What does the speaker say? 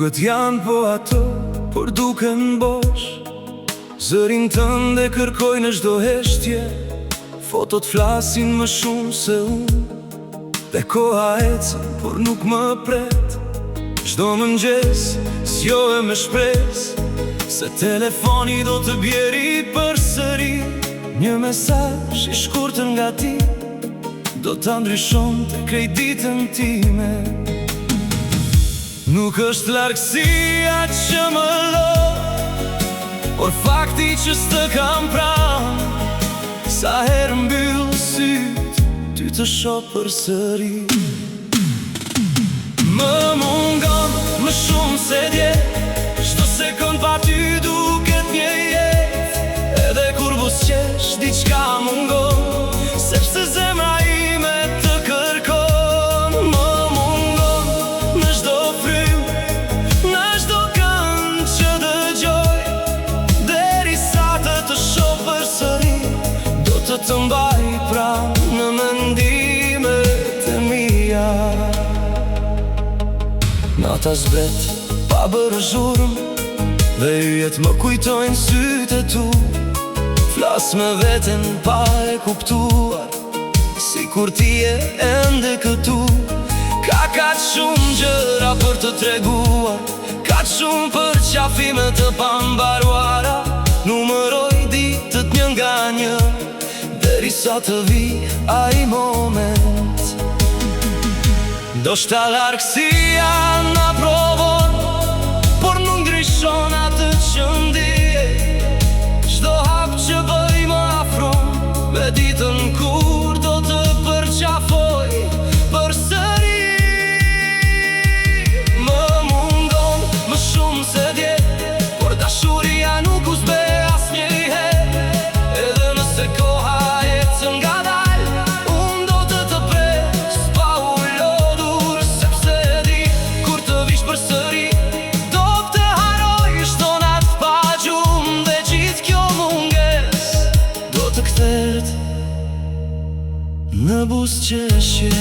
Rrugët janë po ato, por duken bosh. Zërin tënde kërkoj në çdo heshtje. Fotot flasin më shumë se unë. Dhe koha ecën, por nuk më pret. Çdo mëngjes, zgjohem me shpresë se telefoni do të bjeri përsëri. Një mesazh i shkurtër nga ti do ta ndryshonte krejt ditën time. Nuk është largësia që më lo, por fakti që s'të kam pranë. Sa herë mbyll syt, ty të shoh përsëri. Më mungon më shumë se dje, çdo sekond pa ty duket një jetë. Edhe kur buzëqesh diçka mungon, sepse zemra ime të kërkon. Më mungon në çdo frymë, në çdo këngë që dëgjoj, derisa të shoh përsëri. Do të mbaj pranë në mendimet e mia. Nata zbret pa bërë zhurmë, dhe yjet më kujtojnë sytë e tu. Flas me veten pa e kuptuar, sikur ti je ende këtu. Ka kaq shumë gjëra për të treguar, kaq shumë përqafime të pambaruara. Numëroj ditët një nga një, derisa të vi ai moment. Ndoshta largësia na provon, por nuk ndryshon atë që ndjej. Çdo hap që bëj më afron, me ditën kur do të përqafoj përsëri. Më mungon më shumë se dje, por dashuria nuk u zbe asnjëherë. Edhe nëse koha ecën ngadalë, unë do të pres pa u lodhur, sepse di kur të vish përsëri, do të haroj çdo natë pa gjumë. Dhe gjithë kjo munges do të kthehet në buzëqeshje.